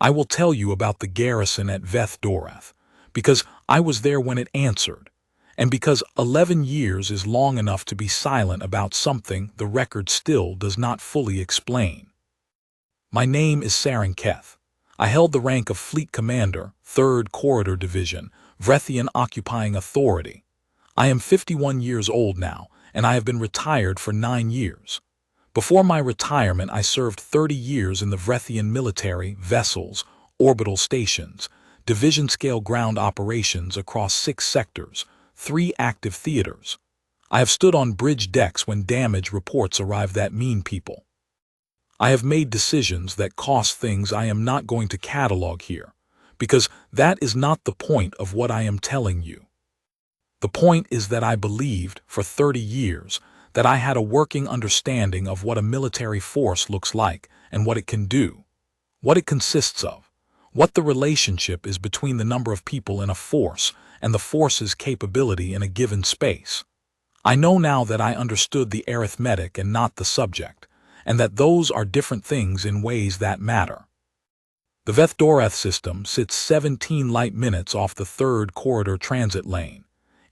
I will tell you about the garrison at Veth-Dorath, because I was there when it answered, and because 11 years is long enough to be silent about something the record still does not fully explain. My name is Saren Keth. I held the rank of Fleet Commander, 3rd Corridor Division, Vrethian Occupying Authority. I am 51 years old now, and I have been retired for 9 years. Before my retirement, I served 30 years in the Vrethian military, vessels, orbital stations, division-scale ground operations across 6 sectors, 3 active theaters. I have stood on bridge decks when damage reports arrive that mean people. I have made decisions that cost things I am not going to catalog here, because that is not the point of what I am telling you. The point is that I believed, for 30 years, that I had a working understanding of what a military force looks like and what it can do, what it consists of, what the relationship is between the number of people in a force and the force's capability in a given space. I know now that I understood the arithmetic and not the subject, and that those are different things in ways that matter. The Veth-Dorath system sits 17 light minutes off the 3rd Corridor transit lane.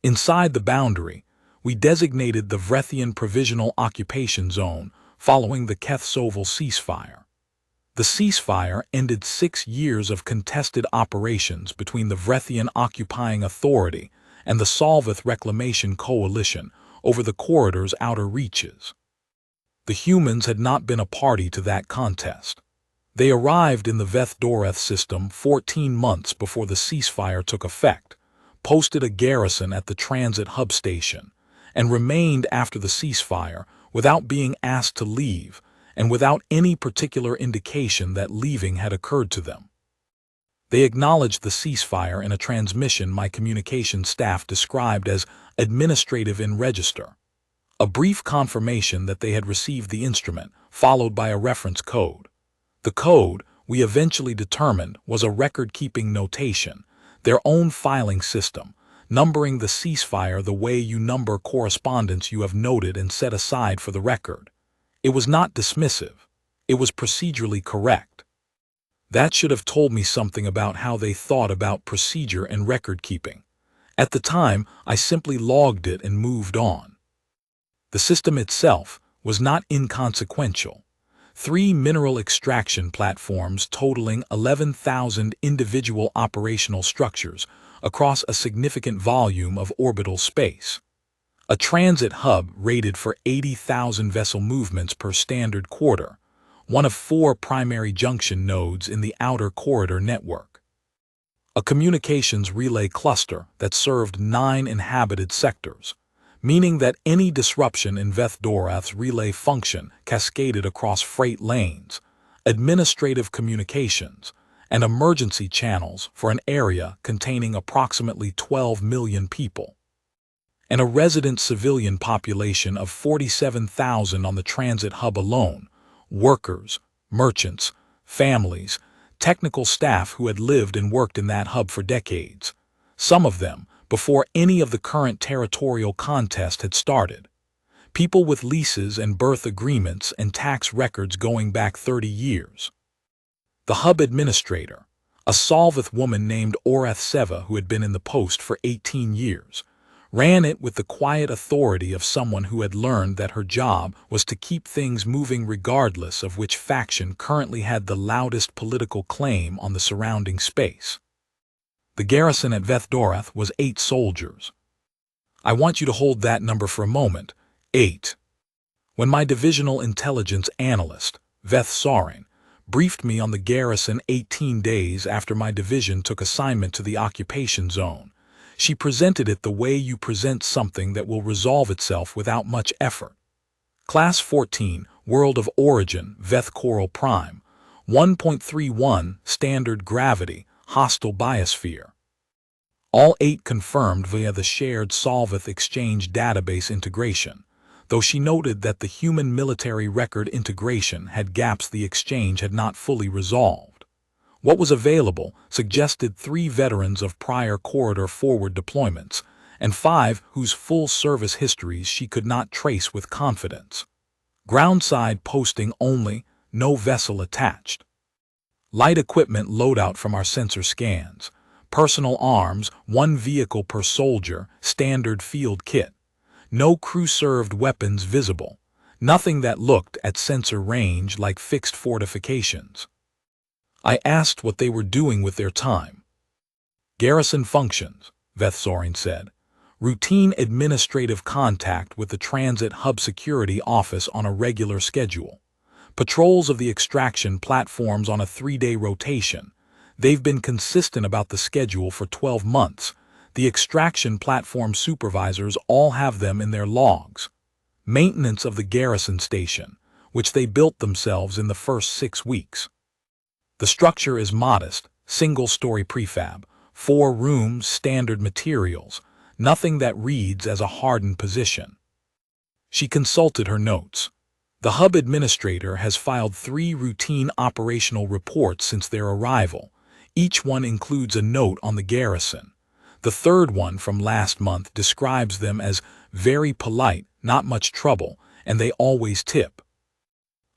Inside the boundary, we designated the Vrethian Provisional Occupation Zone following the Keth-Soval ceasefire. The ceasefire ended 6 years of contested operations between the Vrethian Occupying Authority and the Solveth Reclamation Coalition over the corridor's outer reaches. The humans had not been a party to that contest. They arrived in the Veth-Dorath system 14 months before the ceasefire took effect, posted a garrison at the transit hub station, and remained after the ceasefire without being asked to leave and without any particular indication that leaving had occurred to them. They acknowledged the ceasefire in a transmission my communication staff described as administrative in register, a brief confirmation that they had received the instrument, followed by a reference code. The code, we eventually determined, was a record-keeping notation, their own filing system, numbering the ceasefire the way you number correspondence you have noted and set aside for the record. It was not dismissive. It was procedurally correct. That should have told me something about how they thought about procedure and record-keeping. At the time, I simply logged it and moved on. The system itself was not inconsequential. 3 mineral extraction platforms totaling 11,000 individual operational structures across a significant volume of orbital space. A transit hub rated for 80,000 vessel movements per standard quarter, one of 4 primary junction nodes in the outer corridor network. A communications relay cluster that served 9 inhabited sectors, meaning that any disruption in Veth-Dorath's relay function cascaded across freight lanes, administrative communications, and emergency channels for an area containing approximately 12 million people, and a resident civilian population of 47,000 on the transit hub alone, workers, merchants, families, technical staff who had lived and worked in that hub for decades, some of them before any of the current territorial contest had started. People with leases and birth agreements and tax records going back 30 years. The hub administrator, a Solveth woman named Orath Seva who had been in the post for 18 years, ran it with the quiet authority of someone who had learned that her job was to keep things moving regardless of which faction currently had the loudest political claim on the surrounding space. The garrison at Veth-Dorath was 8 soldiers. I want you to hold that number for a moment, 8. When my divisional intelligence analyst, Veth-Sorin, briefed me on the garrison 18 days after my division took assignment to the occupation zone, she presented it the way you present something that will resolve itself without much effort. Class 14, World of Origin, Veth Coral Prime, 1.31 Standard Gravity, Hostile Biosphere. All 8 confirmed via the shared Solveth Exchange database integration, though she noted that the human military record integration had gaps the exchange had not fully resolved. What was available suggested 3 veterans of prior corridor forward deployments, and 5 whose full service histories she could not trace with confidence. Groundside posting only, no vessel attached. Light equipment loadout from our sensor scans. Personal arms, 1 vehicle per soldier, standard field kit. No crew-served weapons visible. Nothing that looked at sensor range like fixed fortifications. I asked what they were doing with their time. Garrison functions, Veth-Dorath said. Routine administrative contact with the Transit Hub Security Office on a regular schedule. Patrols of the extraction platforms on a 3-day rotation. They've been consistent about the schedule for 12 months. The extraction platform supervisors all have them in their logs. Maintenance of the Garrison station, which they built themselves in the first 6 weeks. The structure is modest, single-story prefab, 4 rooms, standard materials, nothing that reads as a hardened position. She consulted her notes. The hub administrator has filed 3 routine operational reports since their arrival. Each one includes a note on the Garrison. The third one from last month describes them as very polite, not much trouble, and they always tip.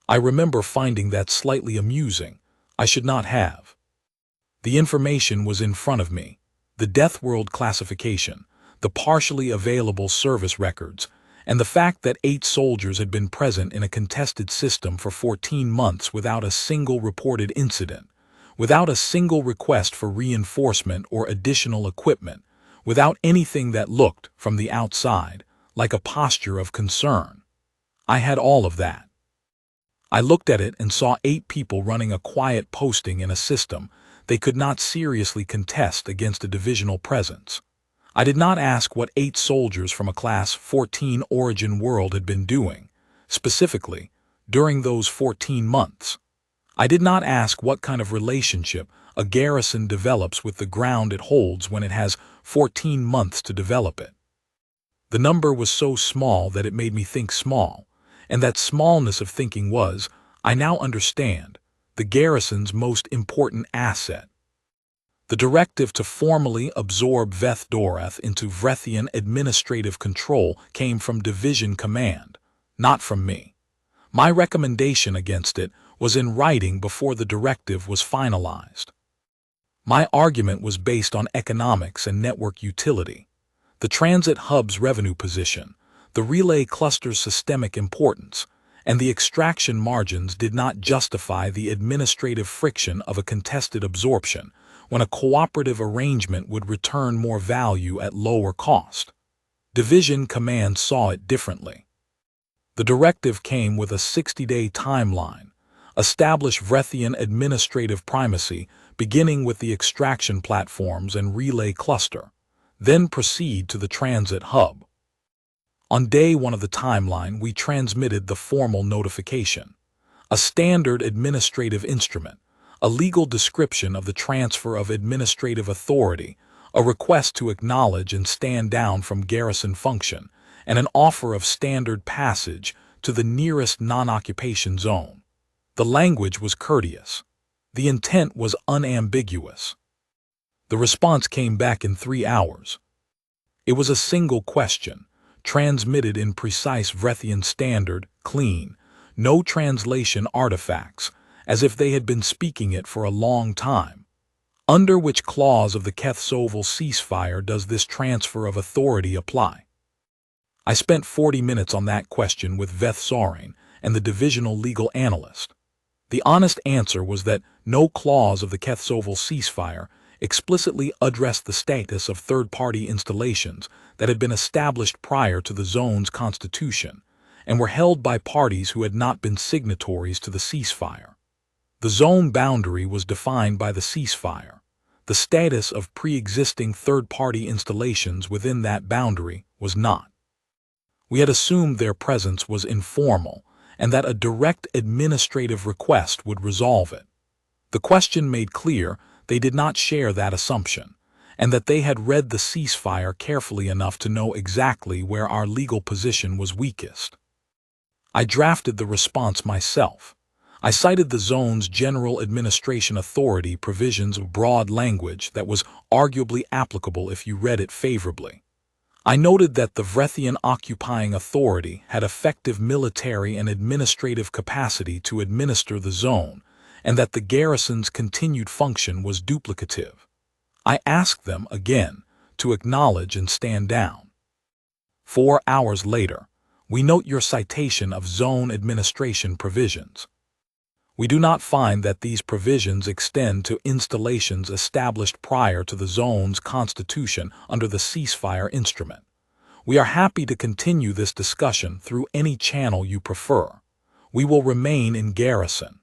I remember finding that slightly amusing. I should not have. The information was in front of me. The Death World classification, the partially available service records, and the fact that 8 soldiers had been present in a contested system for 14 months without a single reported incident, without a single request for reinforcement or additional equipment, without anything that looked, from the outside, like a posture of concern. I had all of that. I looked at it and saw 8 people running a quiet posting in a system they could not seriously contest against a divisional presence. I did not ask what 8 soldiers from a Class 14 origin world had been doing, specifically, during those 14 months. I did not ask what kind of relationship a garrison develops with the ground it holds when it has 14 months to develop it. The number was so small that it made me think small, and that smallness of thinking was, I now understand, the garrison's most important asset. The directive to formally absorb Veth-Dorath into Vrethian administrative control came from Division Command, not from me. My recommendation against it was in writing before the directive was finalized. My argument was based on economics and network utility, the transit hub's revenue position, the relay cluster's systemic importance, and the extraction margins did not justify the administrative friction of a contested absorption when a cooperative arrangement would return more value at lower cost. Division Command saw it differently. The directive came with a 60-day timeline, establish Vrethian administrative primacy beginning with the extraction platforms and relay cluster, then proceed to the transit hub. On day 1 of the timeline, we transmitted the formal notification, a standard administrative instrument, a legal description of the transfer of administrative authority, a request to acknowledge and stand down from garrison function, and an offer of standard passage to the nearest non-occupation zone. The language was courteous. The intent was unambiguous. The response came back in 3 hours. It was a single question, transmitted in precise Vrethian standard, clean, no translation artifacts, as if they had been speaking it for a long time. Under which clause of the Kethsoval ceasefire does this transfer of authority apply? I spent 40 minutes on that question with Veth-Dorath and the divisional legal analyst. The honest answer was that no clause of the Kethsoval ceasefire explicitly addressed the status of third-party installations that had been established prior to the zone's constitution and were held by parties who had not been signatories to the ceasefire. The zone boundary was defined by the ceasefire. The status of pre-existing third-party installations within that boundary was not. We had assumed their presence was informal and that a direct administrative request would resolve it. The question made clear they did not share that assumption, and that they had read the ceasefire carefully enough to know exactly where our legal position was weakest. I drafted the response myself. I cited the zone's general administration authority provisions of broad language that was arguably applicable if you read it favorably. I noted that the Vrethian occupying authority had effective military and administrative capacity to administer the zone, and that the garrison's continued function was duplicative. I asked them again to acknowledge and stand down. 4 hours later, we note your citation of zone administration provisions. We do not find that these provisions extend to installations established prior to the zone's constitution under the ceasefire instrument. We are happy to continue this discussion through any channel you prefer. We will remain in Garrison.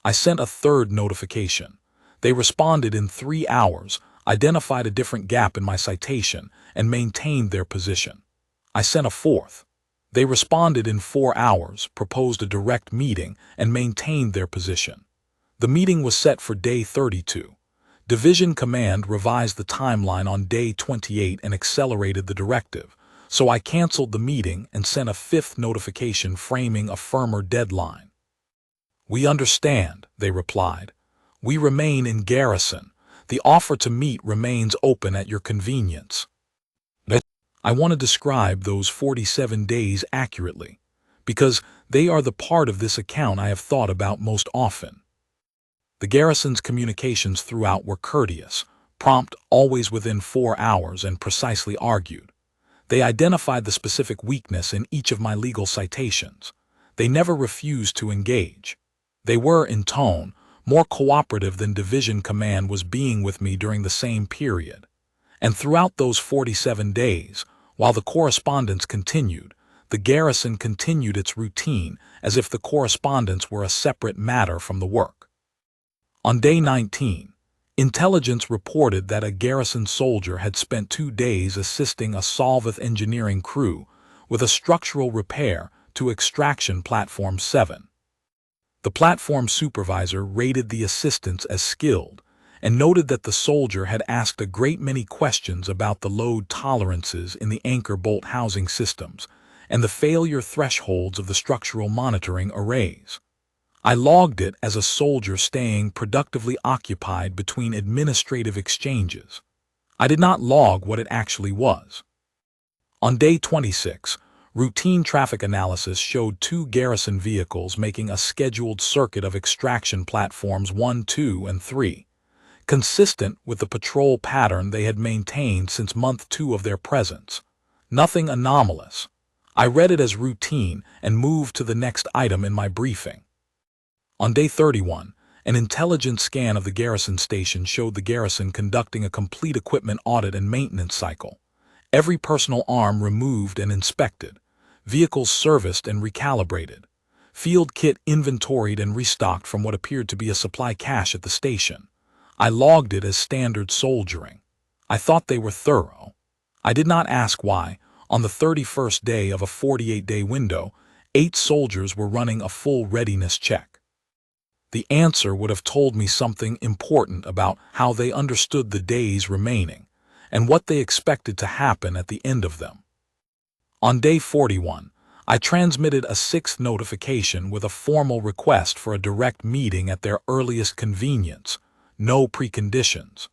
I sent a third notification. They responded in 3 hours, identified a different gap in my citation, and maintained their position. I sent a fourth. They responded in 4 hours, proposed a direct meeting, and maintained their position. The meeting was set for day 32. Division Command revised the timeline on day 28 and accelerated the directive, so I canceled the meeting and sent a fifth notification framing a firmer deadline. "We understand," they replied. "We remain in Garrison. The offer to meet remains open at your convenience." I want to describe those 47 days accurately, because they are the part of this account I have thought about most often. The Garrison's communications throughout were courteous, prompt, always within 4 hours, and precisely argued. They identified the specific weakness in each of my legal citations. They never refused to engage. They were, in tone, more cooperative than Division Command was being with me during the same period. And throughout those 47 days, while the correspondence continued, the Garrison continued its routine as if the correspondence were a separate matter from the work. On day 19, intelligence reported that a Garrison soldier had spent 2 days assisting a Veth engineering crew with a structural repair to Extraction Platform 7. The platform supervisor rated the assistance as skilled and noted that the soldier had asked a great many questions about the load tolerances in the anchor bolt housing systems and the failure thresholds of the structural monitoring arrays. I logged it as a soldier staying productively occupied between administrative exchanges. I did not log what it actually was. On day 26, routine traffic analysis showed 2 Garrison vehicles making a scheduled circuit of extraction platforms 1, 2, and 3. Consistent with the patrol pattern they had maintained since month 2 of their presence. Nothing anomalous. I read it as routine and moved to the next item in my briefing. On day 31, an intelligence scan of the Garrison station showed the Garrison conducting a complete equipment audit and maintenance cycle. Every personal arm removed and inspected, vehicles serviced and recalibrated, field kit inventoried and restocked from what appeared to be a supply cache at the station. I logged it as standard soldiering. I thought they were thorough. I did not ask why, on the 31st day of a 48-day window, 8 soldiers were running a full readiness check. The answer would have told me something important about how they understood the days remaining and what they expected to happen at the end of them. On day 41, I transmitted a 6th notification with a formal request for a direct meeting at their earliest convenience. No preconditions.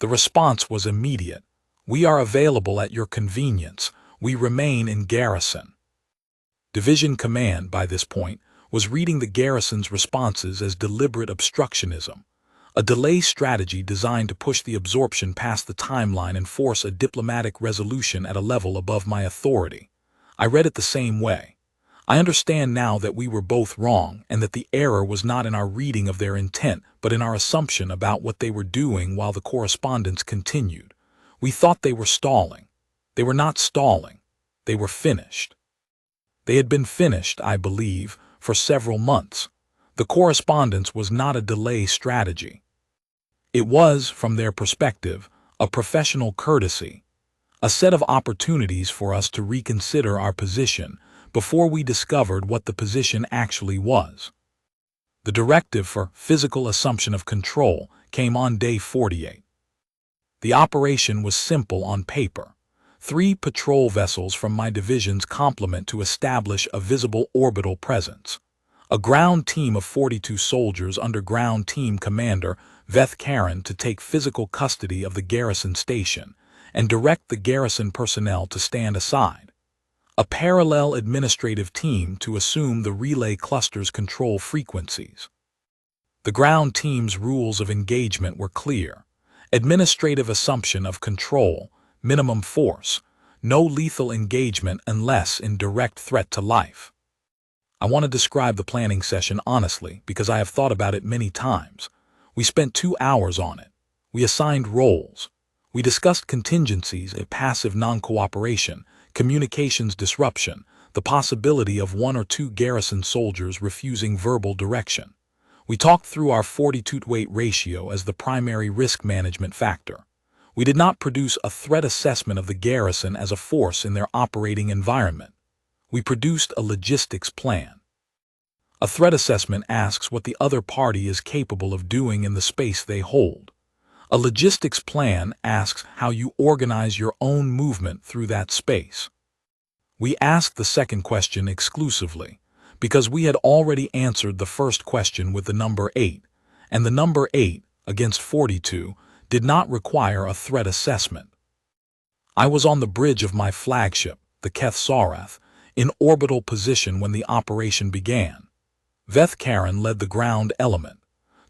The response was immediate. "We are available at your convenience. We remain in Garrison." Division Command, by this point, was reading the Garrison's responses as deliberate obstructionism, a delay strategy designed to push the absorption past the timeline and force a diplomatic resolution at a level above my authority. I read it the same way. I understand now that we were both wrong and that the error was not in our reading of their intent, but in our assumption about what they were doing while the correspondence continued. We thought they were stalling. They were not stalling. They were finished. They had been finished, I believe, for several months. The correspondence was not a delay strategy. It was, from their perspective, a professional courtesy, a set of opportunities for us to reconsider our position before we discovered what the position actually was. The directive for physical assumption of control came on day 48. The operation was simple on paper. 3 patrol vessels from my division's complement to establish a visible orbital presence. A ground team of 42 soldiers under Ground Team Commander Veth-Dorath to take physical custody of the Garrison station and direct the Garrison personnel to stand aside. A parallel administrative team to assume the relay cluster's control frequencies. The ground team's rules of engagement were clear. Administrative assumption of control, minimum force, no lethal engagement unless in direct threat to life. I want to describe the planning session honestly because I have thought about it many times. We spent 2 hours on it. We assigned roles. We discussed contingencies, a passive non-cooperation, communications disruption, the possibility of 1 or 2 Garrison soldiers refusing verbal direction. We talked through our 42-to-8 ratio as the primary risk management factor. We did not produce a threat assessment of the Garrison as a force in their operating environment. We produced a logistics plan. A threat assessment asks what the other party is capable of doing in the space they hold. A logistics plan asks how you organize your own movement through that space. We asked the second question exclusively because we had already answered the first question with the number 8, and the number 8, against 42, did not require a threat assessment. I was on the bridge of my flagship, the Veth-Dorath, in orbital position when the operation began. Veth-Dorath led the ground element.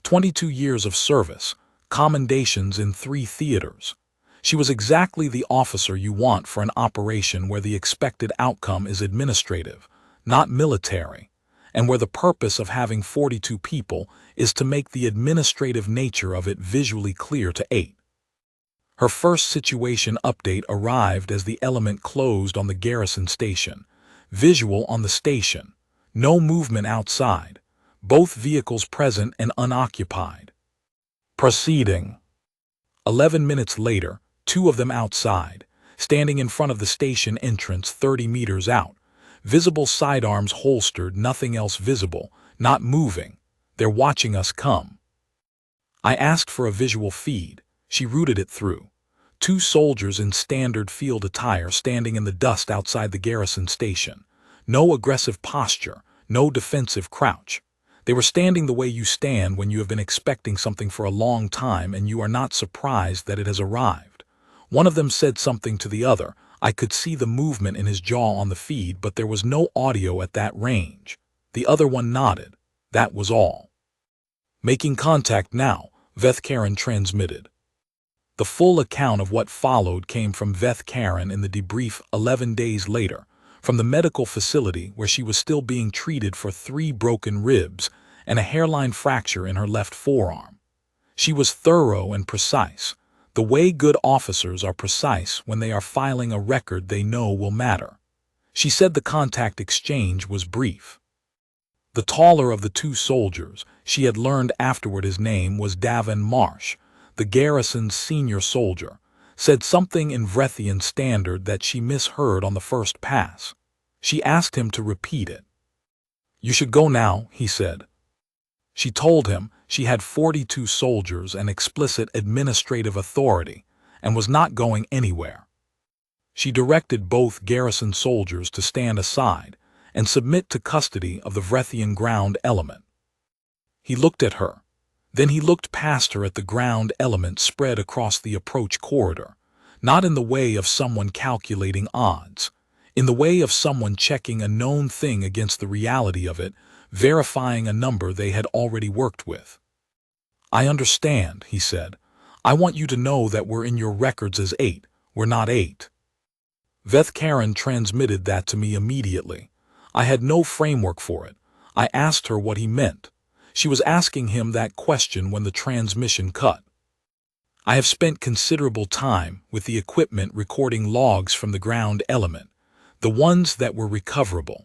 22 years of service, commendations in 3 theaters. She was exactly the officer you want for an operation where the expected outcome is administrative, not military, and where the purpose of having 42 people is to make the administrative nature of it visually clear to 8. Her first situation update arrived as the element closed on the Garrison station. Visual on the station. No movement outside. Both vehicles present and unoccupied. Proceeding. 11 minutes later, 2 of them outside, standing in front of the station entrance 30 meters out. Visible sidearms holstered, nothing else visible, not moving. They're watching us come. I asked for a visual feed. She routed it through. 2 soldiers in standard field attire standing in the dust outside the Garrison station. No aggressive posture, no defensive crouch. They were standing the way you stand when you have been expecting something for a long time and you are not surprised that it has arrived. One of them said something to the other. I could see the movement in his jaw on the feed, but there was no audio at that range. The other one nodded. That was all. Making contact now, Veth-Dorath transmitted. The full account of what followed came from Veth-Dorath in the debrief 11 days later, from the medical facility where she was still being treated for 3 broken ribs and a hairline fracture in her left forearm. She was thorough and precise, the way good officers are precise when they are filing a record they know will matter. She said the contact exchange was brief. The taller of the 2 soldiers, she had learned afterward his name was Davin Marsh, the Garrison's senior soldier, said something in Vrethian standard that she misheard on the first pass. She asked him to repeat it. You should go now, he said. She told him she had 42 soldiers and explicit administrative authority and was not going anywhere. She directed both Garrison soldiers to stand aside and submit to custody of the Vrethian ground element. He looked at her. Then he looked past her at the ground element spread across the approach corridor, not in the way of someone calculating odds, in the way of someone checking a known thing against the reality of it, verifying a number they had already worked with. I understand, he said. I want you to know that we're in your records as 8, we're not 8. Veth-Dorath transmitted that to me immediately. I had no framework for it. I asked her what he meant. She was asking him that question when the transmission cut. I have spent considerable time with the equipment recording logs from the ground element, the ones that were recoverable.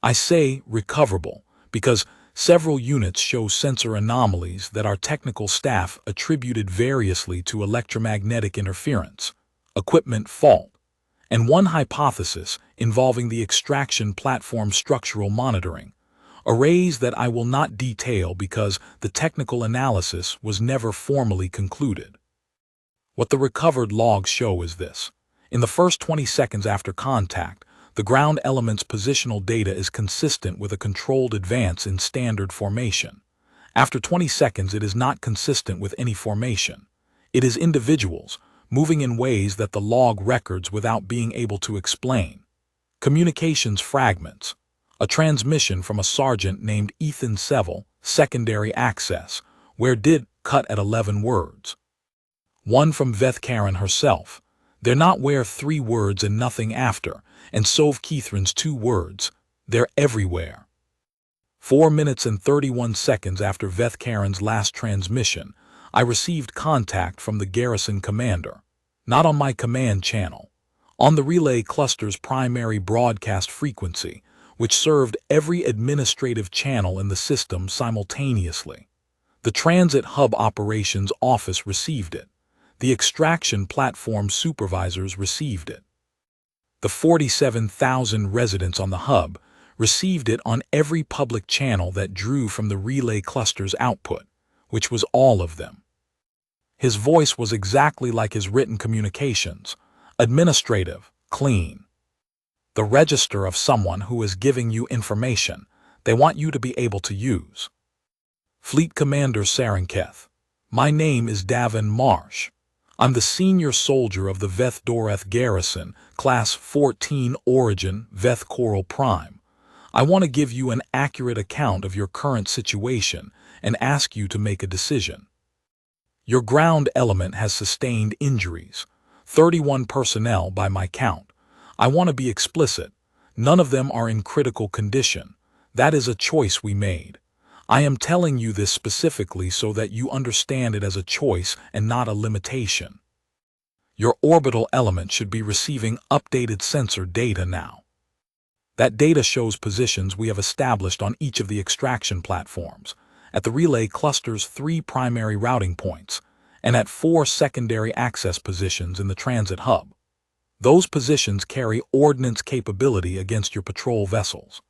I say recoverable because several units show sensor anomalies that our technical staff attributed variously to electromagnetic interference, equipment fault, and one hypothesis involving the extraction platform structural monitoring, arrays that I will not detail because the technical analysis was never formally concluded. What the recovered logs show is this. In the first 20 seconds after contact, the ground element's positional data is consistent with a controlled advance in standard formation. After 20 seconds, it is not consistent with any formation. It is individuals, moving in ways that the log records without being able to explain. Communications fragments. A transmission from a sergeant named Ethan Seville, secondary access, where did cut at 11 words. One from Veth-Dorath herself. They're not where 3 words and nothing after, and Sov Keithran's 2 words. They're everywhere. 4 minutes and 31 seconds after Veth-Dorath's last transmission, I received contact from the Garrison commander. Not on my command channel. On the relay cluster's primary broadcast frequency, which served every administrative channel in the system simultaneously. The Transit Hub Operations Office received it. The extraction platform supervisors received it. The 47,000 residents on the hub received it on every public channel that drew from the relay cluster's output, which was all of them. His voice was exactly like his written communications, administrative, clean. The register of someone who is giving you information they want you to be able to use. Fleet Commander Sarenketh. My name is Davin Marsh. I'm the senior soldier of the Veth-Dorath Garrison, Class 14 Origin, Veth Coral Prime. I want to give you an accurate account of your current situation and ask you to make a decision. Your ground element has sustained injuries, 31 personnel by my count. I want to be explicit. None of them are in critical condition. That is a choice we made. I am telling you this specifically so that you understand it as a choice and not a limitation. Your orbital element should be receiving updated sensor data now. That data shows positions we have established on each of the extraction platforms, at the relay cluster's 3 primary routing points, and at 4 secondary access positions in the transit hub. Those positions carry ordnance capability against your patrol vessels.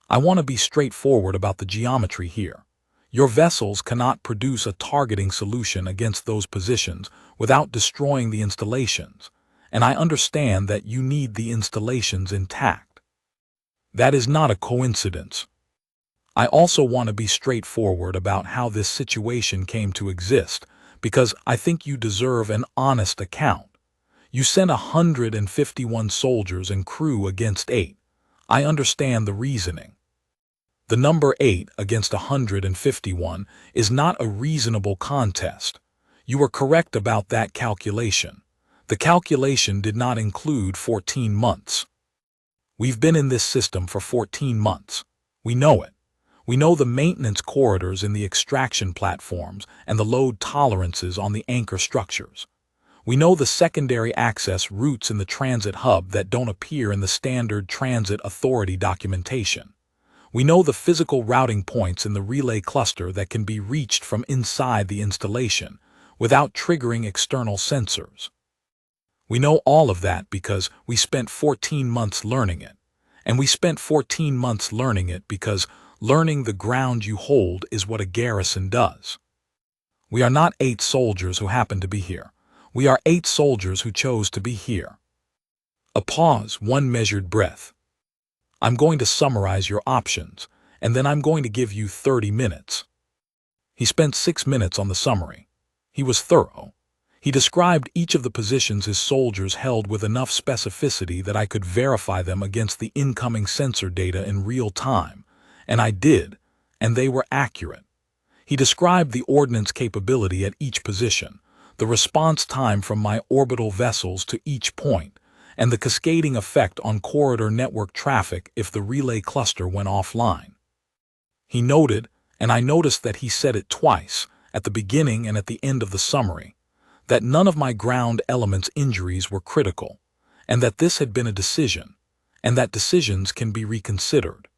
I want to be straightforward about the geometry here. Your vessels cannot produce a targeting solution against those positions without destroying the installations, and I understand that you need the installations intact. That is not a coincidence. I also want to be straightforward about how this situation came to exist, because I think you deserve an honest account. You sent 151 soldiers and crew against 8. I understand the reasoning. The number 8 against 151 is not a reasonable contest. You were correct about that calculation. The calculation did not include 14 months. We've been in this system for 14 months. We know it. We know the maintenance corridors in the extraction platforms and the load tolerances on the anchor structures. We know the secondary access routes in the transit hub that don't appear in the standard transit authority documentation. We know the physical routing points in the relay cluster that can be reached from inside the installation without triggering external sensors. We know all of that because we spent 14 months learning it. And we spent 14 months learning it because learning the ground you hold is what a garrison does. We are not 8 soldiers who happen to be here. We are 8 soldiers who chose to be here. A pause, 1 measured breath. I'm going to summarize your options, and then I'm going to give you 30 minutes. He spent 6 minutes on the summary. He was thorough. He described each of the positions his soldiers held with enough specificity that I could verify them against the incoming sensor data in real time, and I did, and they were accurate. He described the ordnance capability at each position, the response time from my orbital vessels to each point, and the cascading effect on corridor network traffic if the relay cluster went offline. He noted, and I noticed that he said it twice, at the beginning and at the end of the summary, that none of my ground elements' injuries were critical, and that this had been a decision, and that decisions can be reconsidered.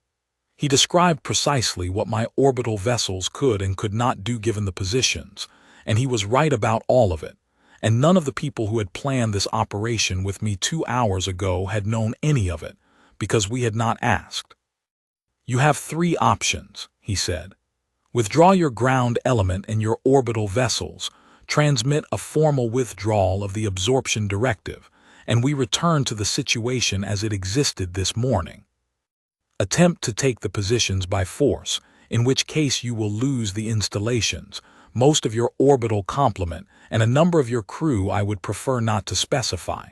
He described precisely what my orbital vessels could and could not do given the positions, and he was right about all of it. And none of the people who had planned this operation with me 2 hours ago had known any of it, because we had not asked. You have 3 options, he said. Withdraw your ground element and your orbital vessels, transmit a formal withdrawal of the absorption directive, and we return to the situation as it existed this morning. Attempt to take the positions by force, in which case you will lose the installations, most of your orbital complement, and a number of your crew I would prefer not to specify.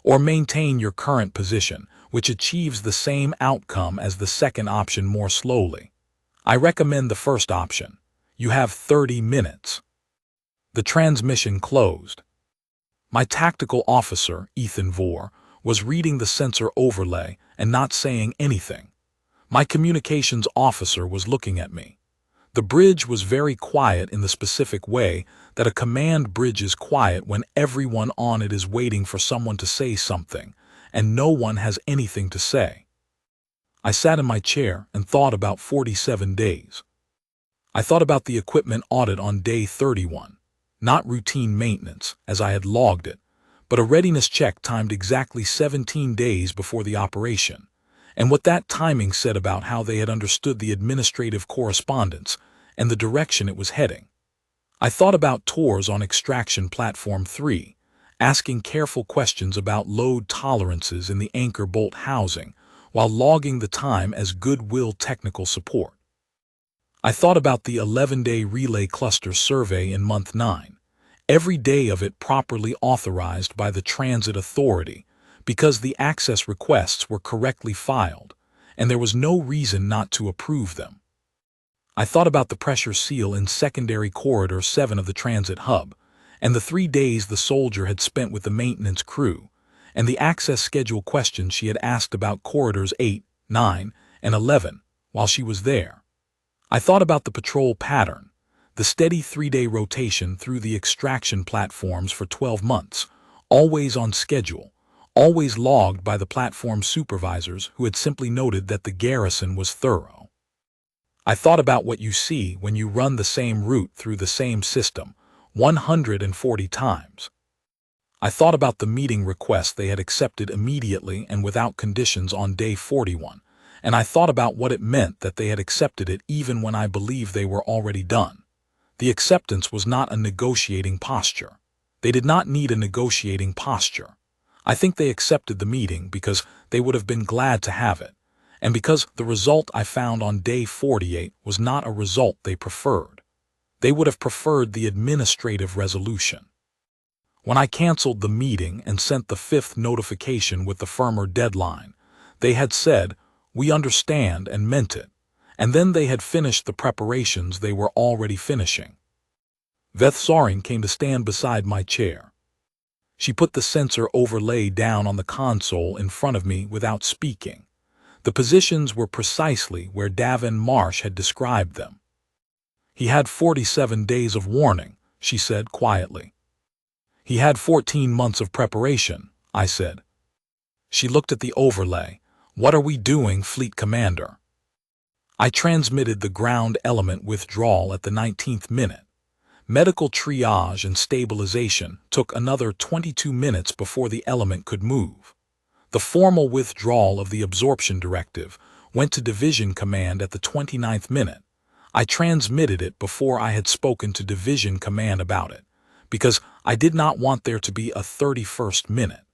Or maintain your current position, which achieves the same outcome as the second option more slowly. I recommend the first option. You have 30 minutes. The transmission closed. My tactical officer, Ethan Vore, was reading the sensor overlay and not saying anything. My communications officer was looking at me. The bridge was very quiet in the specific way that a command bridge is quiet when everyone on it is waiting for someone to say something, and no one has anything to say. I sat in my chair and thought about 47 days. I thought about the equipment audit on day 31. Not routine maintenance, as I had logged it, but a readiness check timed exactly 17 days before the operation, and what that timing said about how they had understood the administrative correspondence and the direction it was heading. I thought about tours on Extraction Platform 3, asking careful questions about load tolerances in the anchor bolt housing, while logging the time as goodwill technical support. I thought about the 11-day relay cluster survey in month 9, every day of it properly authorized by the transit authority because the access requests were correctly filed, and there was no reason not to approve them. I thought about the pressure seal in Secondary Corridor 7 of the transit hub, and the 3 days the soldier had spent with the maintenance crew, and the access schedule questions she had asked about Corridors 8, 9, and 11 while she was there. I thought about the patrol pattern, the steady 3-day rotation through the extraction platforms for 12 months, always on schedule, always logged by the platform supervisors who had simply noted that the garrison was thorough. I thought about what you see when you run the same route through the same system 140 times. I thought about the meeting request they had accepted immediately and without conditions on day 41. And I thought about what it meant that they had accepted it even when I believed they were already done. The acceptance was not a negotiating posture. They did not need a negotiating posture. I think they accepted the meeting because they would have been glad to have it, and because the result I found on day 48 was not a result they preferred. They would have preferred the administrative resolution. When I canceled the meeting and sent the 5th notification with the firmer deadline, they had said, "We understand," and meant it, and then they had finished the preparations they were already finishing. Veth-Dorath came to stand beside my chair. She put the sensor overlay down on the console in front of me without speaking. The positions were precisely where Davin Marsh had described them. "He had 47 days of warning," she said quietly. "He had 14 months of preparation," I said. She looked at the overlay. "What are we doing, Fleet Commander?" I transmitted the ground element withdrawal at the 19th minute. Medical triage and stabilization took another 22 minutes before the element could move. The formal withdrawal of the absorption directive went to Division Command at the 29th minute. I transmitted it before I had spoken to Division Command about it, because I did not want there to be a 31st minute.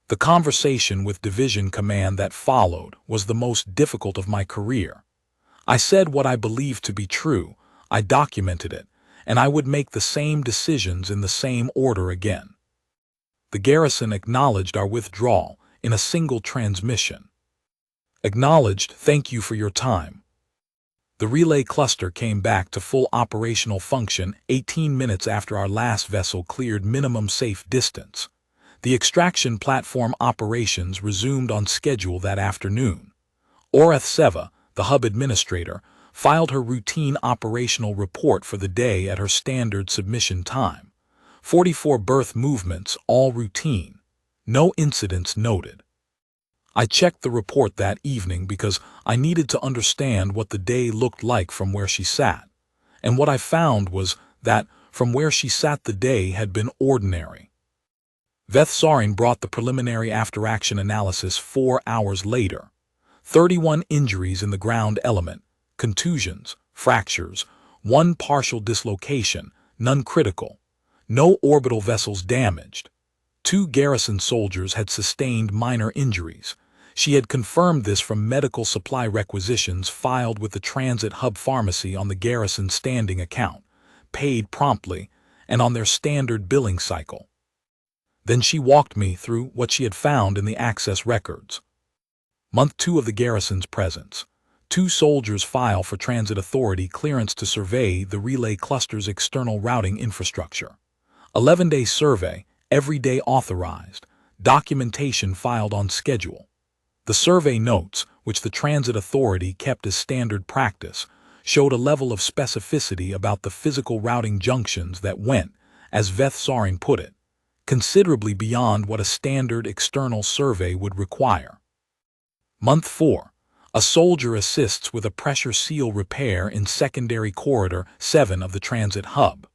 The conversation with Division Command that followed was the most difficult of my career. I said what I believed to be true, I documented it, and I would make the same decisions in the same order again. The garrison acknowledged our withdrawal in a single transmission. "Acknowledged, thank you for your time." The relay cluster came back to full operational function 18 minutes after our last vessel cleared minimum safe distance. The extraction platform operations resumed on schedule that afternoon. Orath Seva, the hub administrator, filed her routine operational report for the day at her standard submission time. 44 berth movements, all routine. No incidents noted. I checked the report that evening because I needed to understand what the day looked like from where she sat. And what I found was that, from where she sat, the day had been ordinary. Veth-Dorath brought the preliminary after-action analysis 4 hours later. 31 injuries in the ground element, contusions, fractures, 1 partial dislocation, none critical, no orbital vessels damaged. 2 garrison soldiers had sustained minor injuries. She had confirmed this from medical supply requisitions filed with the transit hub pharmacy on the garrison standing account, paid promptly, and on their standard billing cycle. Then she walked me through what she had found in the access records. Month 2 of the garrison's presence. 2 soldiers file for Transit Authority clearance to survey the relay cluster's external routing infrastructure. 11-day survey, every day authorized, documentation filed on schedule. The survey notes, which the Transit Authority kept as standard practice, showed a level of specificity about the physical routing junctions that went, as Veth-Dorath put it, considerably beyond what a standard external survey would require. Month 4. A soldier assists with a pressure seal repair in Secondary Corridor 7 of the Transit Hub.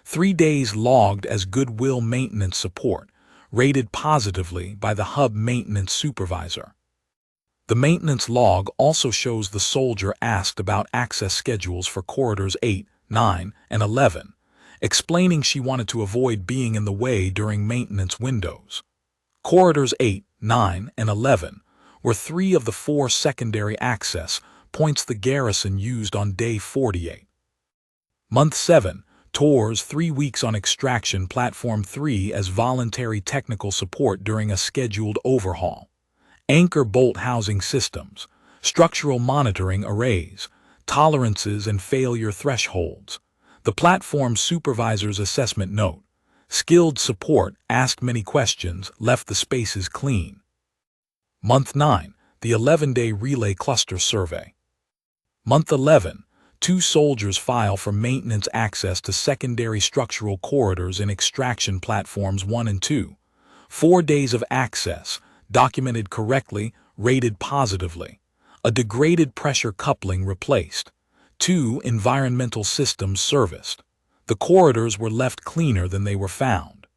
3 days logged as goodwill maintenance support, rated positively by the Hub maintenance supervisor. The maintenance log also shows the soldier asked about access schedules for Corridors 8, 9, and 11, explaining she wanted to avoid being in the way during maintenance windows. Corridors 8, 9, and 11 were 3 of the 4 secondary access points the Garrison used on Day 48. Month 7. Tours 3 weeks on Extraction Platform 3 as voluntary technical support during a scheduled overhaul. Anchor bolt housing systems, structural monitoring arrays, tolerances and failure thresholds. The platform supervisor's assessment note. Skilled support asked many questions, left the spaces clean. Month 9. The 11-day relay cluster survey. Month 11. 2 soldiers file for maintenance access to secondary structural corridors in extraction platforms 1 and 2. 4 days of access, documented correctly, rated positively. A degraded pressure coupling replaced. 2 environmental systems serviced. The corridors were left cleaner than they were found.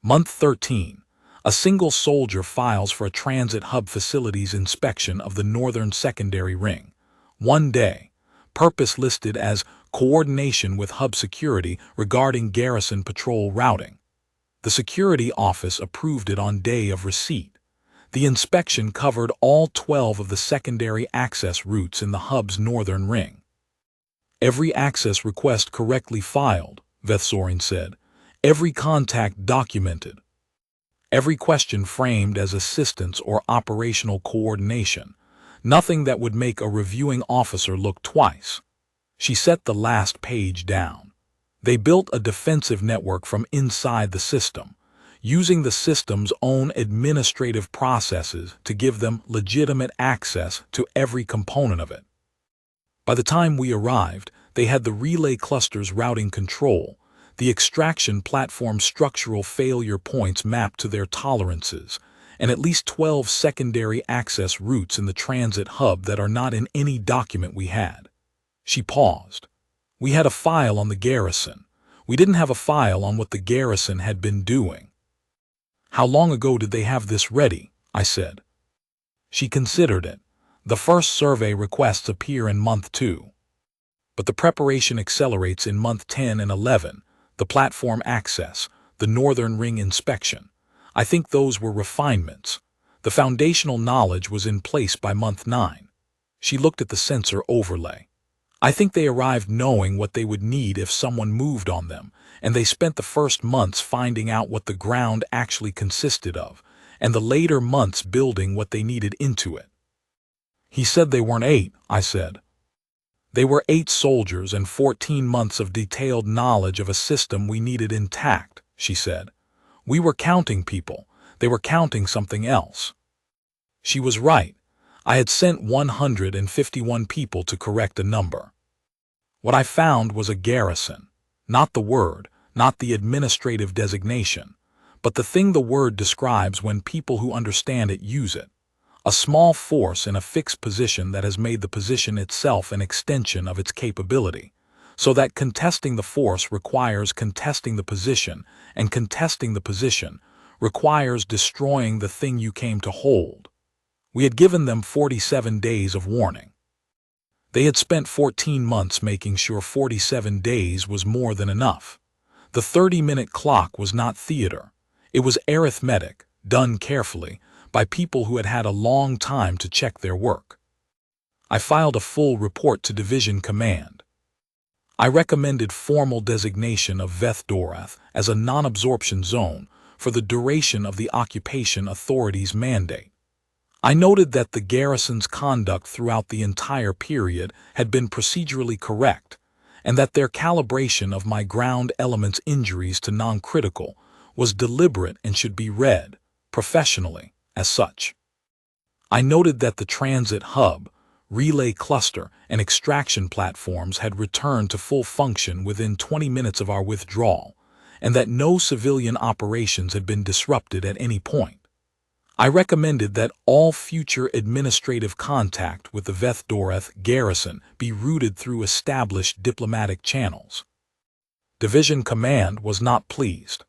Month 13. A single soldier files for a Transit Hub facilities inspection of the Northern Secondary Ring. 1 day. Purpose listed as coordination with Hub security regarding Garrison patrol routing. The security office approved it on day of receipt. The inspection covered all 12 of the secondary access routes in the Hub's northern ring. Every access request correctly filed, Veth-Dorath said. Every contact documented. Every question framed as assistance or operational coordination. Nothing that would make a reviewing officer look twice. She set the last page down. They built a defensive network from inside the system, using the system's own administrative processes to give them legitimate access to every component of it. By the time we arrived, they had the relay cluster's routing control, the extraction platform structural failure points mapped to their tolerances, and at least 12 secondary access routes in the Transit Hub that are not in any document we had. She paused. We had a file on the Garrison. We didn't have a file on what the Garrison had been doing. How long ago did they have this ready? I said. She considered it. The first survey requests appear in month 2. But the preparation accelerates in month 10 and 11, the platform access, the Northern Ring inspection. I think those were refinements. The foundational knowledge was in place by month 9. She looked at the sensor overlay. I think they arrived knowing what they would need if someone moved on them, and they spent the first months finding out what the ground actually consisted of, and the later months building what they needed into it. He said they weren't 8, I said. They were 8 soldiers and 14 months of detailed knowledge of a system we needed intact, she said. We were counting people. They were counting something else. She was right. I had sent 151 people to correct a number. What I found was a Garrison. Not the word, not the administrative designation, but the thing the word describes when people who understand it use it. A small force in a fixed position that has made the position itself an extension of its capability, so that contesting the force requires contesting the position, and contesting the position requires destroying the thing you came to hold. We had given them 47 days of warning. They had spent 14 months making sure 47 days was more than enough. The 30-minute clock was not theater. It was arithmetic, done carefully, by people who had had a long time to check their work. I filed a full report to Division Command. I recommended formal designation of Veth-Dorath as a non-absorption zone for the duration of the Occupation Authority's mandate. I noted that the garrison's conduct throughout the entire period had been procedurally correct, and that their calibration of my ground element's injuries to non-critical was deliberate and should be read, professionally, as such. I noted that the transit hub, relay cluster, and extraction platforms had returned to full function within 20 minutes of our withdrawal, and that no civilian operations had been disrupted at any point. I recommended that all future administrative contact with the Veth-Dorath garrison be routed through established diplomatic channels. Division Command was not pleased.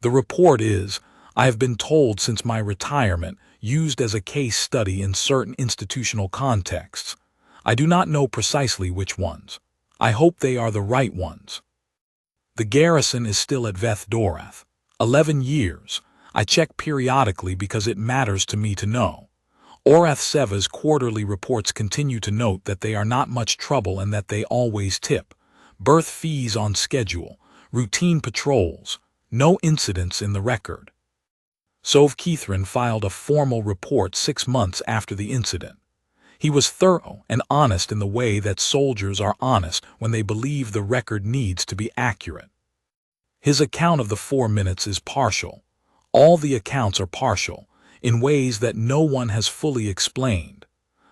The report is, I have been told since my retirement, used as a case study in certain institutional contexts. I do not know precisely which ones. I hope they are the right ones. The garrison is still at Veth-Dorath. 11 years. I check periodically because it matters to me to know. Orath Seva's quarterly reports continue to note that they are not much trouble and that they always tip. Berth fees on schedule, routine patrols, no incidents in the record. Sov Keithran filed a formal report 6 months after the incident. He was thorough and honest in the way that soldiers are honest when they believe the record needs to be accurate. His account of the 4 minutes is partial. All the accounts are partial, in ways that no one has fully explained.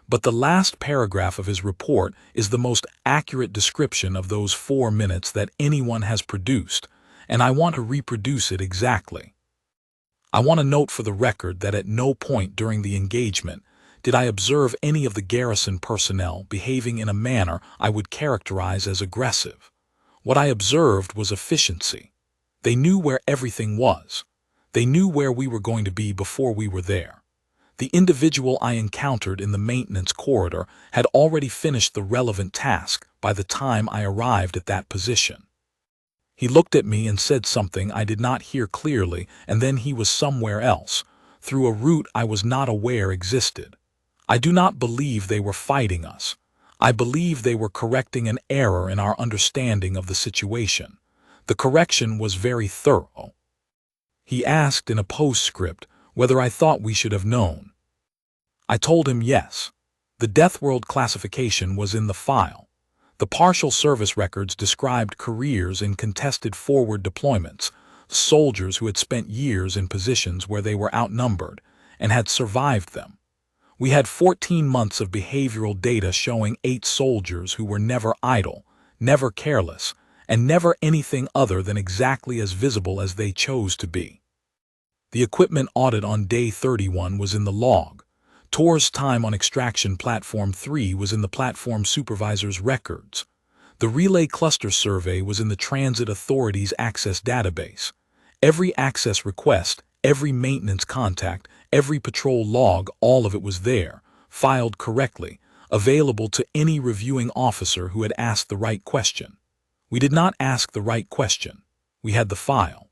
But the last paragraph of his report is the most accurate description of those 4 minutes that anyone has produced, and I want to reproduce it exactly. I want to note for the record that at no point during the engagement did I observe any of the garrison personnel behaving in a manner I would characterize as aggressive. What I observed was efficiency. They knew where everything was. They knew where we were going to be before we were there. The individual I encountered in the maintenance corridor had already finished the relevant task by the time I arrived at that position. He looked at me and said something I did not hear clearly, and then he was somewhere else, through a route I was not aware existed. I do not believe they were fighting us. I believe they were correcting an error in our understanding of the situation. The correction was very thorough. He asked in a postscript whether I thought we should have known. I told him yes. The Deathworld classification was in the file. The partial service records described careers in contested forward deployments, soldiers who had spent years in positions where they were outnumbered and had survived them. We had 14 months of behavioral data showing 8 soldiers who were never idle, never careless, and never anything other than exactly as visible as they chose to be. The equipment audit on day 31 was in the log. Tor's time on extraction platform 3 was in the platform supervisor's records. The relay cluster survey was in the Transit Authority's access database. Every access request, every maintenance contact, every patrol log, all of it was there, filed correctly, available to any reviewing officer who had asked the right question. We did not ask the right question. We had the file.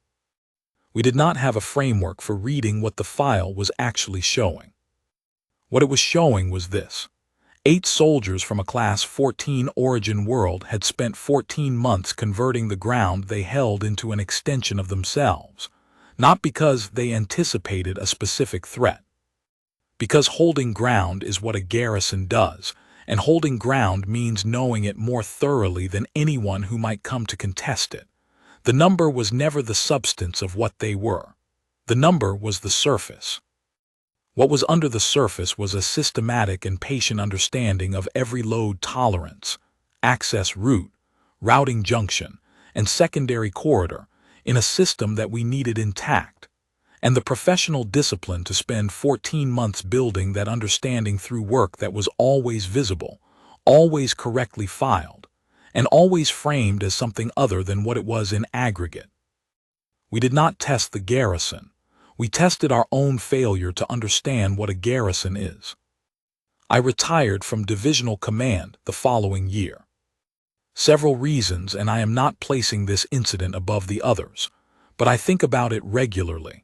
We did not have a framework for reading what the file was actually showing. What it was showing was this. 8 soldiers from a Class 14 origin world had spent 14 months converting the ground they held into an extension of themselves, not because they anticipated a specific threat. Because holding ground is what a garrison does, and holding ground means knowing it more thoroughly than anyone who might come to contest it. The number was never the substance of what they were. The number was the surface. What was under the surface was a systematic and patient understanding of every load tolerance, access route, routing junction, and secondary corridor in a system that we needed intact, and the professional discipline to spend 14 months building that understanding through work that was always visible, always correctly filed, and always framed as something other than what it was in aggregate. We did not test the garrison. We tested our own failure to understand what a garrison is. I retired from divisional command the following year. Several reasons, and I am not placing this incident above the others, but I think about it regularly.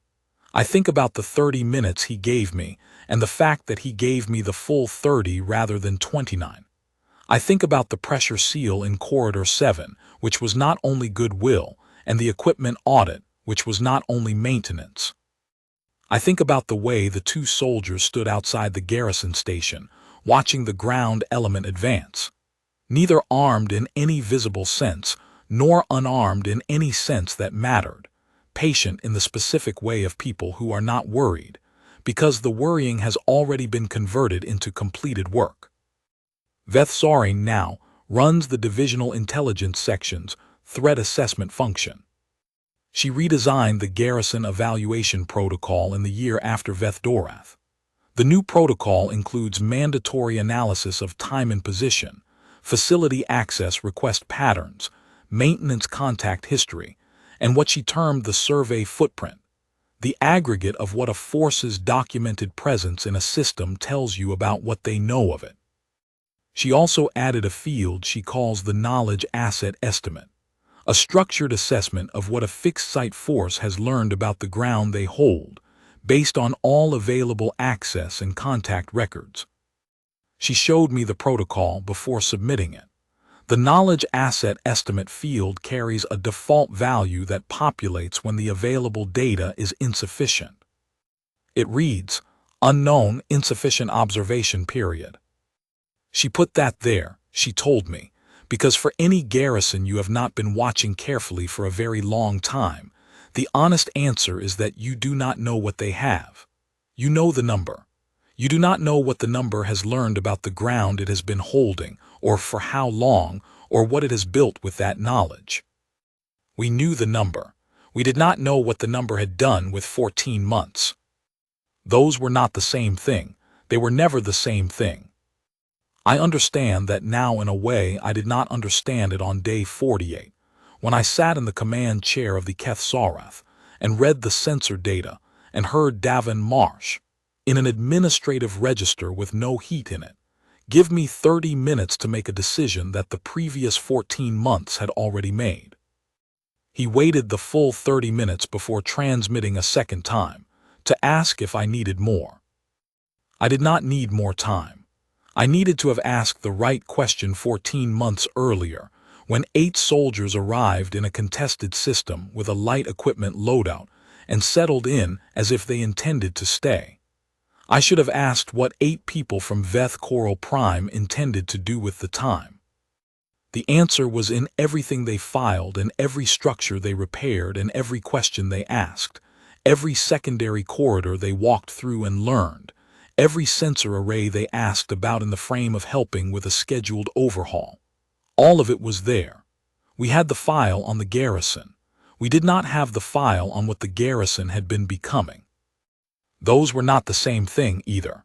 I think about the 30 minutes he gave me and the fact that he gave me the full 30 rather than 29. I think about the pressure seal in Corridor 7, which was not only goodwill, and the equipment audit, which was not only maintenance. I think about the way the two soldiers stood outside the Garrison station, watching the ground element advance. Neither armed in any visible sense, nor unarmed in any sense that mattered, patient in the specific way of people who are not worried, because the worrying has already been converted into completed work. Veth-Dorath now runs the Divisional Intelligence Section's threat assessment function. She redesigned the Garrison evaluation protocol in the year after Veth-Dorath. The new protocol includes mandatory analysis of time and position, facility access request patterns, maintenance contact history, and what she termed the survey footprint, the aggregate of what a force's documented presence in a system tells you about what they know of it. She also added a field she calls the knowledge asset estimate, a structured assessment of what a fixed-site force has learned about the ground they hold, based on all available access and contact records. She showed me the protocol before submitting it. The knowledge asset estimate field carries a default value that populates when the available data is insufficient. It reads, "Unknown insufficient observation period." She put that there, she told me, because for any garrison you have not been watching carefully for a very long time, the honest answer is that you do not know what they have. You know the number. You do not know what the number has learned about the ground it has been holding, or for how long, or what it has built with that knowledge. We knew the number. We did not know what the number had done with 14 months. Those were not the same thing. They were never the same thing. I understand that now in a way I did not understand it on day 48, when I sat in the command chair of the Veth-Dorath and read the sensor data and heard Davin Marsh, in an administrative register with no heat in it, give me 30 minutes to make a decision that the previous 14 months had already made. He waited the full 30 minutes before transmitting a second time, to ask if I needed more. I did not need more time. I needed to have asked the right question 14 months earlier, when 8 soldiers arrived in a contested system with a light equipment loadout and settled in as if they intended to stay. I should have asked what 8 people from Veth Coral Prime intended to do with the time. The answer was in everything they filed and every structure they repaired and every question they asked, every secondary corridor they walked through and learned, every sensor array they asked about in the frame of helping with a scheduled overhaul. All of it was there. We had the file on the Garrison. We did not have the file on what the Garrison had been becoming. Those were not the same thing either.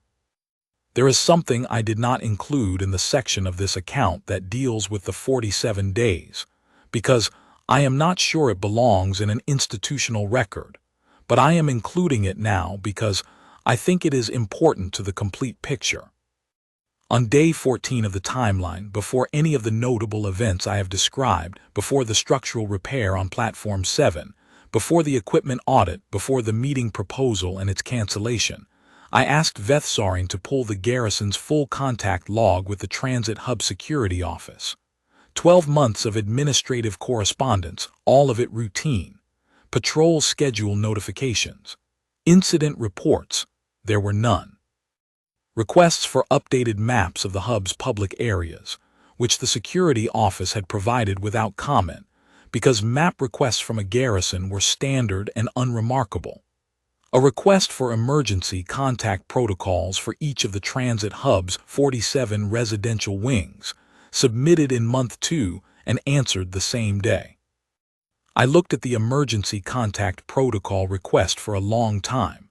There is something I did not include in the section of this account that deals with the 47 days, because I am not sure it belongs in an institutional record, but I am including it now because I think it is important to the complete picture. On day 14 of the timeline, before any of the notable events I have described, before the structural repair on Platform 7, before the equipment audit, before the meeting proposal and its cancellation, I asked Veth-Dorath to pull the Garrison's full contact log with the Transit Hub Security Office. 12 months of administrative correspondence, all of it routine. Patrol schedule notifications. Incident reports. There were none. Requests for updated maps of the hub's public areas, which the security office had provided without comment, because map requests from a garrison were standard and unremarkable. A request for emergency contact protocols for each of the transit hub's 47 residential wings, submitted in month 2 and answered the same day. I looked at the emergency contact protocol request for a long time.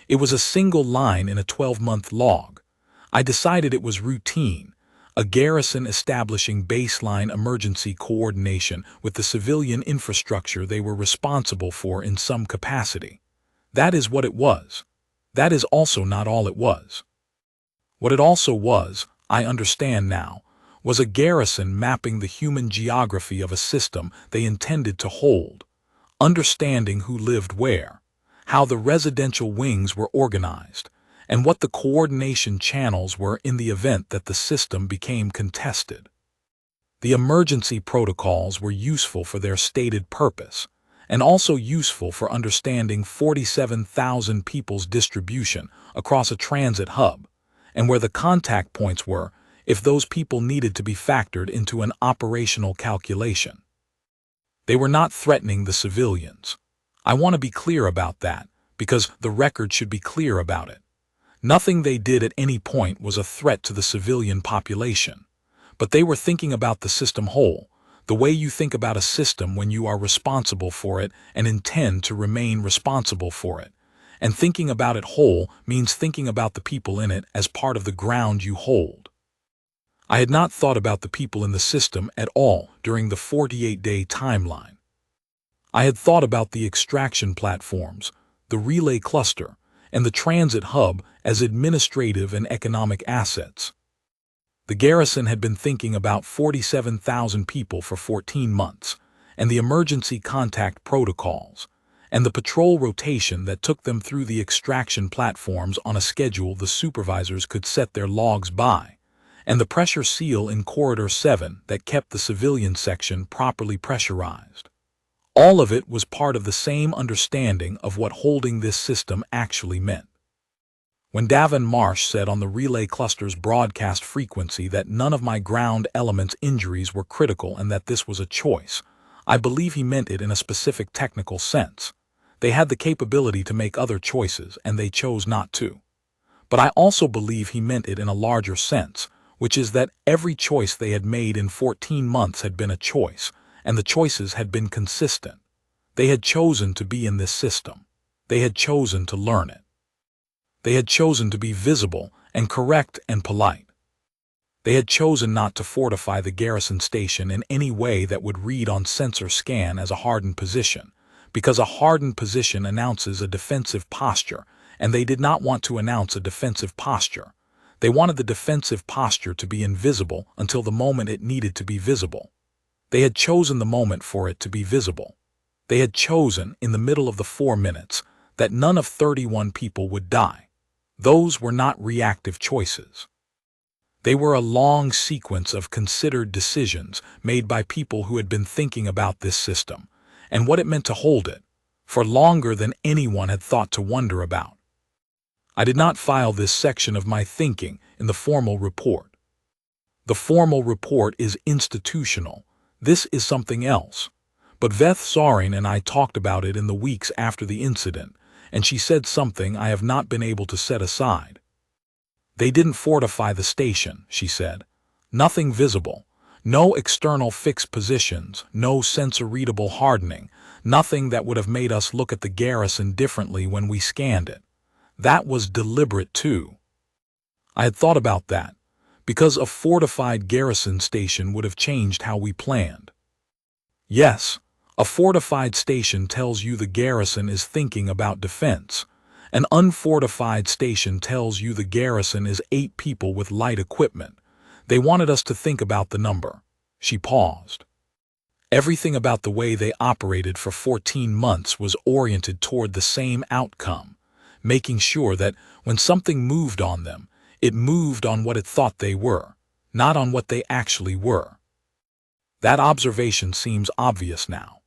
It was a single line in a 12-month log. I decided it was routine, a garrison establishing baseline emergency coordination with the civilian infrastructure they were responsible for in some capacity. That is what it was. That is also not all it was. What it also was, I understand now, was a garrison mapping the human geography of a system they intended to hold, understanding who lived where, how the residential wings were organized, and what the coordination channels were in the event that the system became contested. The emergency protocols were useful for their stated purpose, and also useful for understanding 47,000 people's distribution across a transit hub, and where the contact points were if those people needed to be factored into an operational calculation. They were not threatening the civilians. I want to be clear about that, because the record should be clear about it. Nothing they did at any point was a threat to the civilian population, but they were thinking about the system whole, the way you think about a system when you are responsible for it and intend to remain responsible for it. And thinking about it whole means thinking about the people in it as part of the ground you hold. I had not thought about the people in the system at all during the 48-day timeline. I had thought about the extraction platforms, the relay cluster, and the transit hub as administrative and economic assets. The Garrison had been thinking about 47,000 people for 14 months, and the emergency contact protocols, and the patrol rotation that took them through the extraction platforms on a schedule the supervisors could set their logs by, and the pressure seal in Corridor 7 that kept the civilian section properly pressurized. All of it was part of the same understanding of what holding this system actually meant. When Davin Marsh said on the relay cluster's broadcast frequency that none of my ground elements' injuries were critical and that this was a choice, I believe he meant it in a specific technical sense. They had the capability to make other choices, and they chose not to. But I also believe he meant it in a larger sense, which is that every choice they had made in 14 months had been a choice, and the choices had been consistent. They had chosen to be in this system. They had chosen to learn it. They had chosen to be visible and correct and polite. They had chosen not to fortify the Garrison station in any way that would read on sensor scan as a hardened position, because a hardened position announces a defensive posture, and they did not want to announce a defensive posture. They wanted the defensive posture to be invisible until the moment it needed to be visible. They had chosen the moment for it to be visible. They had chosen, in the middle of the 4 minutes, that none of 31 people would die. Those were not reactive choices. They were a long sequence of considered decisions made by people who had been thinking about this system and what it meant to hold it for longer than anyone had thought to wonder about. I did not file this section of my thinking in the formal report. The formal report is institutional. This is something else. But Veth-Dorath and I talked about it in the weeks after the incident, and she said something I have not been able to set aside. They didn't fortify the station, she said. Nothing visible. No external fixed positions, no sensor-readable hardening, nothing that would have made us look at the Garrison differently when we scanned it. That was deliberate too. I had thought about that, because a fortified Garrison station would have changed how we planned. Yes, a fortified station tells you the Garrison is thinking about defense. An unfortified station tells you the Garrison is 8 people with light equipment. They wanted us to think about the number. She paused. Everything about the way they operated for 14 months was oriented toward the same outcome, making sure that when something moved on them, it moved on what it thought they were, not on what they actually were. That observation seems obvious now.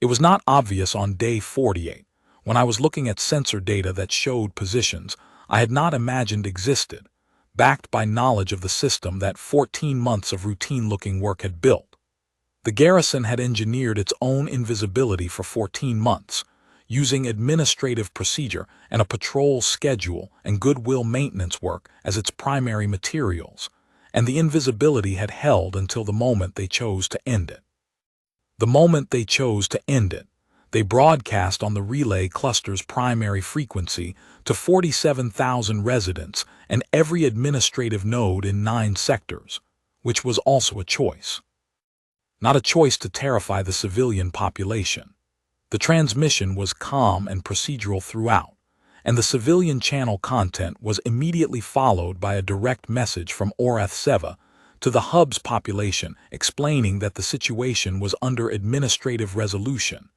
It was not obvious on day 48, when I was looking at sensor data that showed positions I had not imagined existed, backed by knowledge of the system that 14 months of routine-looking work had built. The Garrison had engineered its own invisibility for 14 months, using administrative procedure and a patrol schedule and goodwill maintenance work as its primary materials, and the invisibility had held until the moment they chose to end it. The moment they chose to end it, they broadcast on the relay cluster's primary frequency to 47,000 residents and every administrative node in 9 sectors, which was also a choice. Not a choice to terrify the civilian population. The transmission was calm and procedural throughout, and the civilian channel content was immediately followed by a direct message from Orath-Seva to the hub's population explaining that the situation was under administrative resolution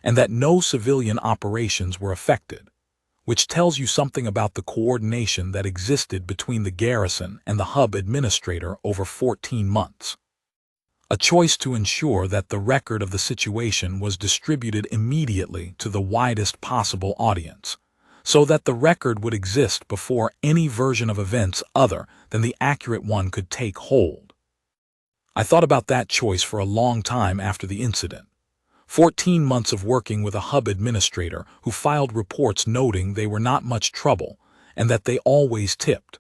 and that no civilian operations were affected, which tells you something about the coordination that existed between the Garrison and the hub administrator over 14 months. a choice to ensure that the record of the situation was distributed immediately to the widest possible audience, so that the record would exist before any version of events other than the accurate one could take hold. I thought about that choice for a long time after the incident. 14 months of working with a hub administrator who filed reports noting they were not much trouble and that they always tipped.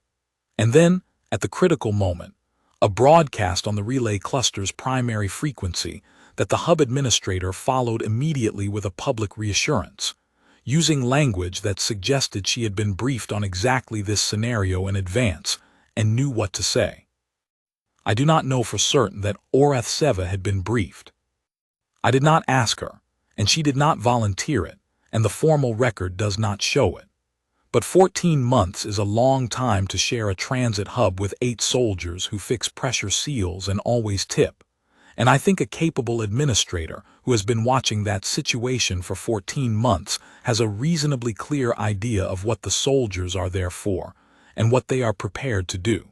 And then, at the critical moment, a broadcast on the relay cluster's primary frequency that the hub administrator followed immediately with a public reassurance, using language that suggested she had been briefed on exactly this scenario in advance and knew what to say. I do not know for certain that Veth-Dorath had been briefed. I did not ask her, and she did not volunteer it, and the formal record does not show it. But 14 months is a long time to share a transit hub with 8 soldiers who fix pressure seals and always tip, and I think a capable administrator who has been watching that situation for 14 months has a reasonably clear idea of what the soldiers are there for and what they are prepared to do.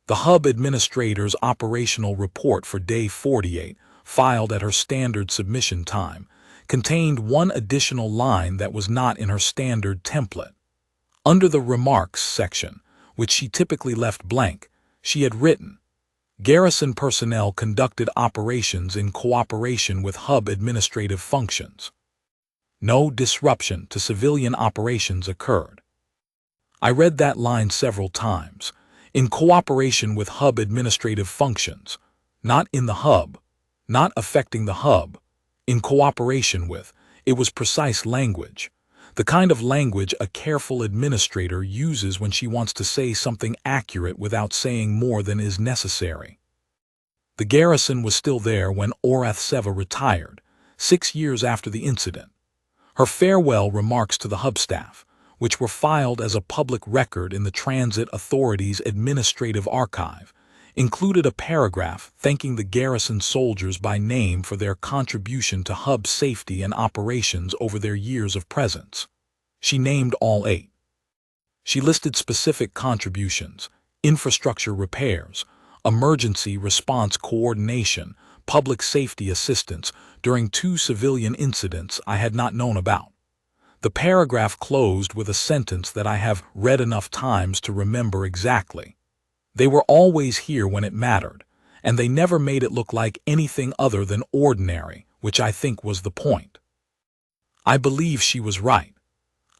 The hub administrator's operational report for day 48, filed at her standard submission time, contained one additional line that was not in her standard template. Under the remarks section, which she typically left blank, she had written, "Garrison personnel conducted operations in cooperation with hub administrative functions. No disruption to civilian operations occurred." I read that line several times. In cooperation with hub administrative functions, not in the hub, not affecting the hub, in cooperation with. It was precise language, the kind of language a careful administrator uses when she wants to say something accurate without saying more than is necessary. The garrison was still there when Veth-Dorath retired, 6 years after the incident. Her farewell remarks to the hub staff, which were filed as a public record in the Transit Authority's administrative archive, included a paragraph thanking the garrison soldiers by name for their contribution to hub safety and operations over their years of presence. She named all 8. She listed specific contributions: infrastructure repairs, emergency response coordination, public safety assistance during 2 civilian incidents I had not known about. The paragraph closed with a sentence that I have read enough times to remember exactly. They were always here when it mattered, and they never made it look like anything other than ordinary, which I think was the point. I believe she was right.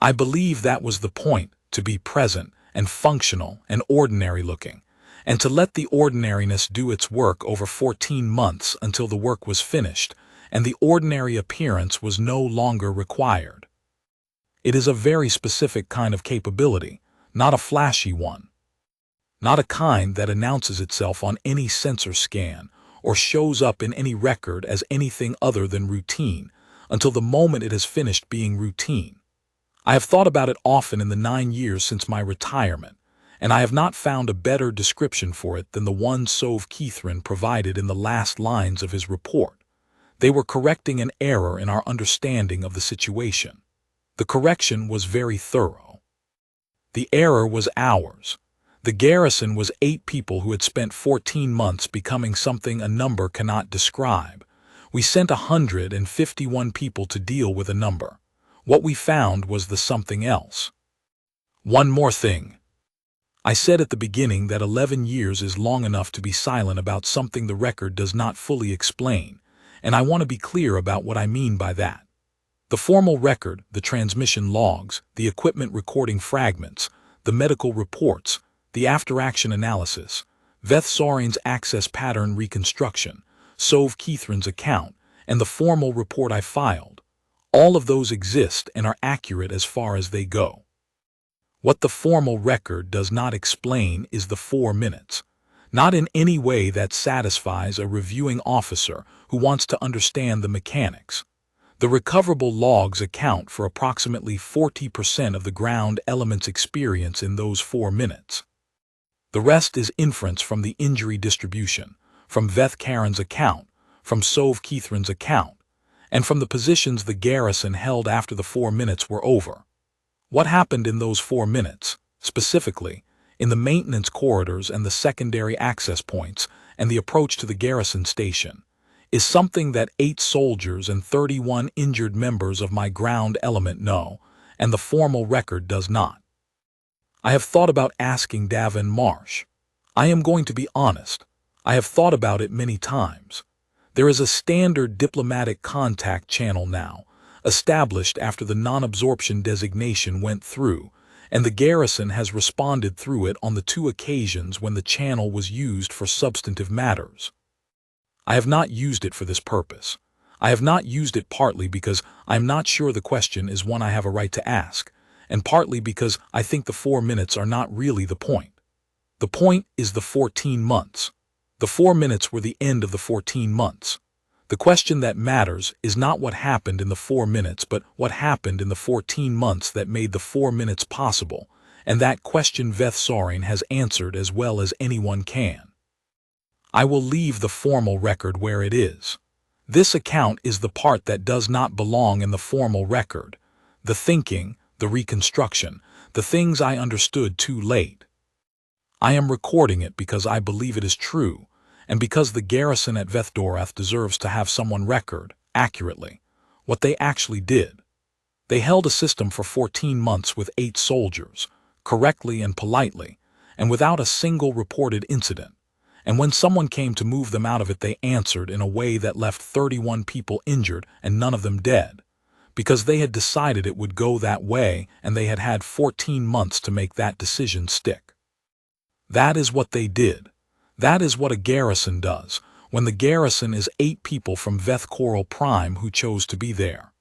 I believe that was the point, to be present and functional and ordinary-looking, and to let the ordinariness do its work over 14 months until the work was finished, and the ordinary appearance was no longer required. It is a very specific kind of capability, not a flashy one. Not a kind that announces itself on any sensor scan or shows up in any record as anything other than routine until the moment it has finished being routine. I have thought about it often in the 9 years since my retirement, and I have not found a better description for it than the one Veth-Dorath provided in the last lines of his report. They were correcting an error in our understanding of the situation. The correction was very thorough. The error was ours. The garrison was 8 people who had spent 14 months becoming something a number cannot describe. We sent 151 people to deal with a number. What we found was the something else. One more thing. I said at the beginning that 11 years is long enough to be silent about something the record does not fully explain, and I want to be clear about what I mean by that. The formal record, the transmission logs, the equipment recording fragments, the medical reports, the after-action analysis, Veth-Dorath's access pattern reconstruction, Veth-Dorath's account, and the formal report I filed. All of those exist and are accurate as far as they go. What the formal record does not explain is the 4 minutes, not in any way that satisfies a reviewing officer who wants to understand the mechanics. The recoverable logs account for approximately 40% of the ground element's experience in those 4 minutes. The rest is inference from the injury distribution, from Veth-Dorath's account, from Veth-Dorath's account, and from the positions the garrison held after the 4 minutes were over. What happened in those 4 minutes, specifically, in the maintenance corridors and the secondary access points, and the approach to the Garrison station, is something that 8 soldiers and 31 injured members of my ground element know, and the formal record does not. I have thought about asking Davin Marsh. I am going to be honest. I have thought about it many times. There is a standard diplomatic contact channel now, established after the non-absorption designation went through, and the Garrison has responded through it on the 2 occasions when the channel was used for substantive matters. I have not used it for this purpose. I have not used it partly because I am not sure the question is one I have a right to ask, and partly because I think the 4 minutes are not really the point. The point is the 14 months. The 4 minutes were the end of the 14 months. The question that matters is not what happened in the 4 minutes, but what happened in the 14 months that made the 4 minutes possible, and that question Veth-Dorath has answered as well as anyone can. I will leave the formal record where it is. This account is the part that does not belong in the formal record. The thinking, the reconstruction, the things I understood too late. I am recording it because I believe it is true, and because the Garrison at Veth-Dorath deserves to have someone record, accurately, what they actually did. They held a system for 14 months with 8 soldiers, correctly and politely, and without a single reported incident. And when someone came to move them out of it, they answered in a way that left 31 people injured and none of them dead, because they had decided it would go that way and they had had 14 months to make that decision stick. That is what they did. That is what a Garrison does, when the Garrison is 8 people from Veth Coral Prime who chose to be there.